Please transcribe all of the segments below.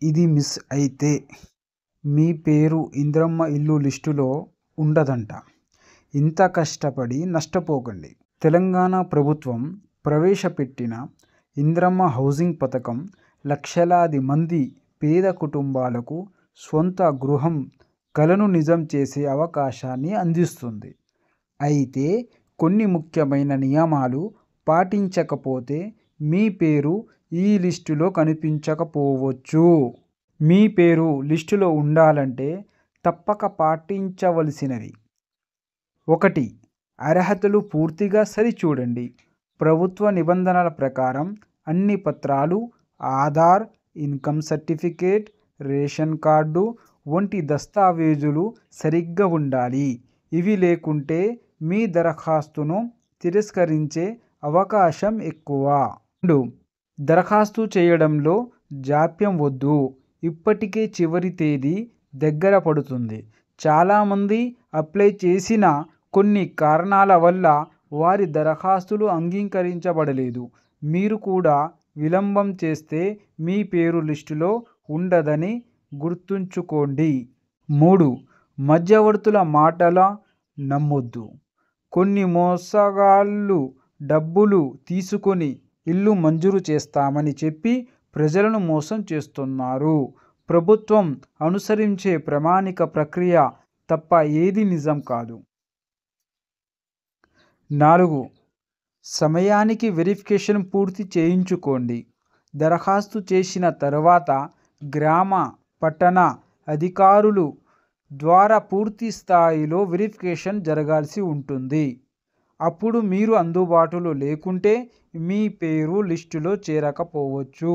ఇది మిస్ అయితే మీ పేరు ఇందిరమ్మ ఇల్లు లిస్టులో ఉండదంట. ఇంత కష్టపడి నష్టపోకండి. తెలంగాణ ప్రభుత్వం ప్రవేశపెట్టిన ఇందిరమ్మ హౌసింగ్ పథకం లక్షలాది మంది పేద కుటుంబాలకు స్వంత గృహం కలను నిజం చేసే అవకాశాన్ని అందిస్తుంది. అయితే కొన్ని ముఖ్యమైన నియమాలు పాటించకపోతే మీ పేరు ఈ లిస్టులో కనిపించకపోవచ్చు. మీ పేరు లిస్టులో ఉండాలంటే తప్పక పాటించవలసినవి: 1. అర్హతలు పూర్తిగా సరిచూడండి. ప్రభుత్వ నిబంధనల ప్రకారం అన్ని పత్రాలు, Aadhaar, income certificate, ration card వంటి దస్తావేజులు సరిగ్గా ఉండాలి. ఇవి లేకుంటే మీ దరఖాస్తును తిరస్కరించే అవకాశం ఎక్కువ. 2. దరఖాస్తు చేయడంలో జాప్యం వద్దు. ఇప్పటికే చివరి తేదీ దగ్గర పడుతుంది. చాలామంది అప్లై చేసిన కొన్ని కారణాల వల్ల వారి దరఖాస్తులు అంగీకరించబడలేదు. మీరు కూడా విలంబం చేస్తే మీ పేరు లిస్టులో ఉండదని గుర్తుంచుకోండి. 3. మధ్యవర్తుల మాటల నమ్మొద్దు. కొన్ని మోసగాళ్ళు డబ్బులు తీసుకొని ఇల్లు మంజూరు చేస్తామని చెప్పి ప్రజలను మోసం చేస్తున్నారు. ప్రభుత్వం అనుసరించే ప్రామాణిక ప్రక్రియ తప్ప ఏది నిజం కాదు. 4. సమయానికి వెరిఫికేషన్ పూర్తి చేయించుకోండి. దరఖాస్తు చేసిన తర్వాత గ్రామ, పట్టణ అధికారులు ద్వారా పూర్తి స్థాయిలో వెరిఫికేషన్ జరగాల్సి ఉంటుంది. అప్పుడు మీరు అందుబాటులో లేకుంటే మీ పేరు లిస్టులో చేరకపోవచ్చు.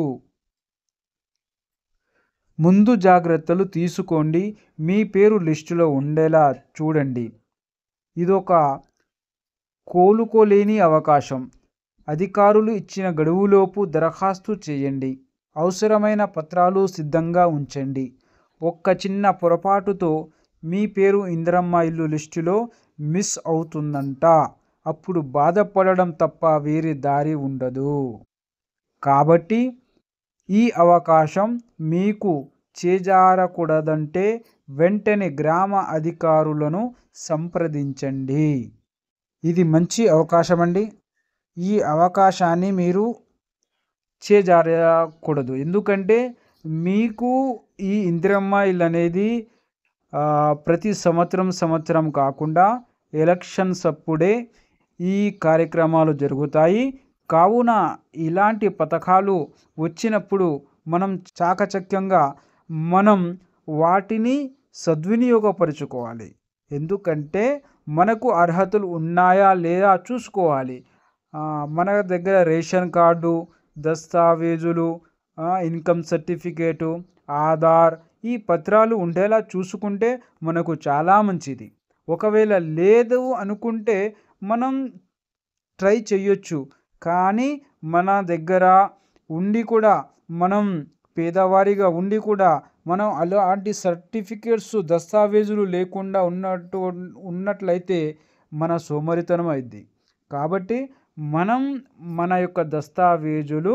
ముందు జాగ్రత్తలు తీసుకోండి. మీ పేరు లిస్టులో ఉండేలా చూడండి. ఇదొక కోలుకోలేని అవకాశం. అధికారులు ఇచ్చిన గడువులోపు దరఖాస్తు చేయండి. అవసరమైన పత్రాలు సిద్ధంగా ఉంచండి. ఒక్క చిన్న పొరపాటుతో మీ పేరు ఇందిరమ్మ ఇల్లు లిస్టులో మిస్ అవుతుందంట. అప్పుడు బాధపడడం తప్ప వేరే దారి ఉండదు. కాబట్టి ఈ అవకాశం మీకు చేజారకూడదంటే వెంటనే గ్రామ అధికారులను సంప్రదించండి. ఇది మంచి అవకాశం అండి. ఈ అవకాశాన్ని మీరు చేజారకూడదు. ఎందుకంటే మీకు ఈ ఇందిరమ్మ ఇల్లు అనేది ప్రతి సంవత్సరం కాకుండా ఎలక్షన్స్ అప్పుడే ఈ కార్యక్రమాలు జరుగుతాయి. కావున ఇలాంటి పథకాలు వచ్చినప్పుడు మనం చాకచక్యంగా వాటిని సద్వినియోగపరుచుకోవాలి. ఎందుకంటే మనకు అర్హతలు ఉన్నాయా లేదా చూసుకోవాలి. మన దగ్గర రేషన్ కార్డు, దస్తావేజులు, ఇన్కమ్ సర్టిఫికేటు, ఆధార్ ఈ పత్రాలు ఉండేలా చూసుకుంటే మనకు చాలా మంచిది. ఒకవేళ లేదు అనుకుంటే మనం ట్రై చేయొచ్చు. కానీ మన దగ్గర ఉండి కూడా మనం పేదవారిగా ఉండి కూడా మనం అలాంటి సర్టిఫికేట్స్, దస్తావేజులు లేకుండా ఉన్నట్లయితే మన సోమరితనం అయింది. కాబట్టి మనం మన యొక్క దస్తావేజులు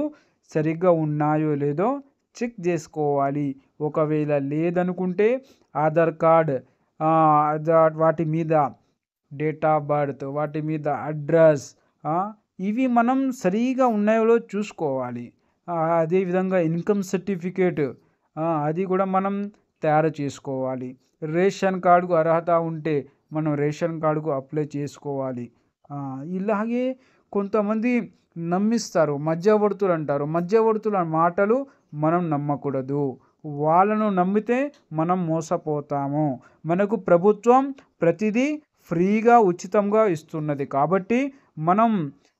సరిగ్గా ఉన్నాయో లేదో చెక్ చేసుకోవాలి. ఒకవేళ లేదనుకుంటే ఆధార్ కార్డ్, వాటి మీద డేట్ ఆఫ్ బర్త్, వాటి మీద అడ్రస్, ఇవి మనం సరిగా ఉన్నాయో చూసుకోవాలి. అదేవిధంగా ఇన్కమ్ సర్టిఫికేట్ అది కూడా మనం తయారు చేసుకోవాలి. రేషన్ కార్డుకు అర్హత ఉంటే మనం రేషన్ కార్డుకు అప్లై చేసుకోవాలి. ఇలాగే కొంతమంది నమ్మిస్తారు, మధ్యవర్తులు అంటారు. మధ్యవర్తుల మాటలు మనం నమ్మకూడదు. వాళ్ళను నమ్మితే మనం మోసపోతాము. మనకు ప్రభుత్వం ప్రతిదీ ఫ్రీగా, ఉచితంగా ఇస్తున్నది. కాబట్టి మనం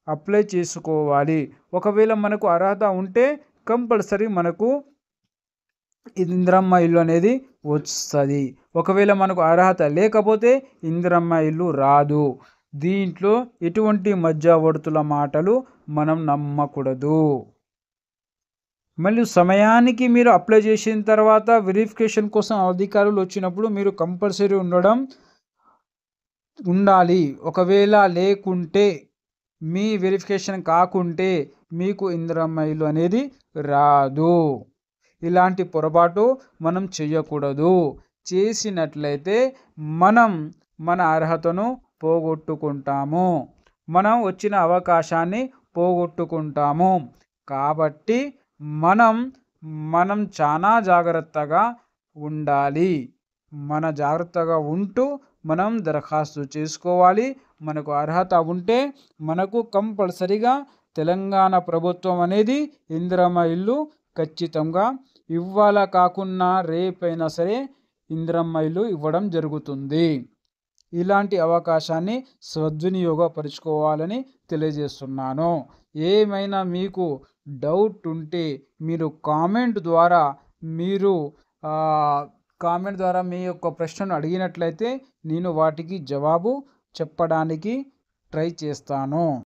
అప్లై చేసుకోవాలి. ఒకవేళ మనకు అర్హత ఉంటే కంపల్సరీ మనకు ఇందిరమ్మ ఇల్లు అనేది వస్తుంది. ఒకవేళ మనకు అర్హత లేకపోతే ఇందిరమ్మ ఇల్లు రాదు. దీంట్లో ఎటువంటి మధ్యవర్తుల మాటలు మనం నమ్మకూడదు. మళ్ళీ సమయానికి మీరు అప్లై చేసిన తర్వాత వెరిఫికేషన్ కోసం అధికారులు వచ్చినప్పుడు మీరు కంపల్సరీ ఉండాలి. ఒకవేళ లేకుంటే మీ వెరిఫికేషన్ కాకుంటే మీకు ఇందిరమ్మ ఇల్లు అనేది రాదు. ఇలాంటి పొరపాటు మనం చేయకూడదు. చేసినట్లయితే మనం మన అర్హతను పోగొట్టుకుంటాము. మనం వచ్చిన అవకాశాన్ని పోగొట్టుకుంటాము. కాబట్టి మనం చాలా జాగ్రత్తగా ఉండాలి. జాగ్రత్తగా ఉంటూ మనం దరఖాస్తు చేసుకోవాలి. మనకు అర్హత ఉంటే మనకు కంపల్సరిగా తెలంగాణ ప్రభుత్వం అనేది ఇందిరమ్మ ఇల్లు ఖచ్చితంగా ఇవ్వాల కాకున్నా రేపైనా సరే ఇందిరమ్మ ఇల్లు ఇవ్వడం జరుగుతుంది. ఇలాంటి అవకాశాన్ని సద్వినియోగపరుచుకోవాలని తెలియజేస్తున్నాను. ఏమైనా మీకు డౌట్ ఉంటే మీరు కామెంట్ ద్వారా మీ యొక్క ప్రశ్నను అడిగినట్లయితే నేను వాటికి జవాబు చెప్పడానికి ట్రై చేస్తాను.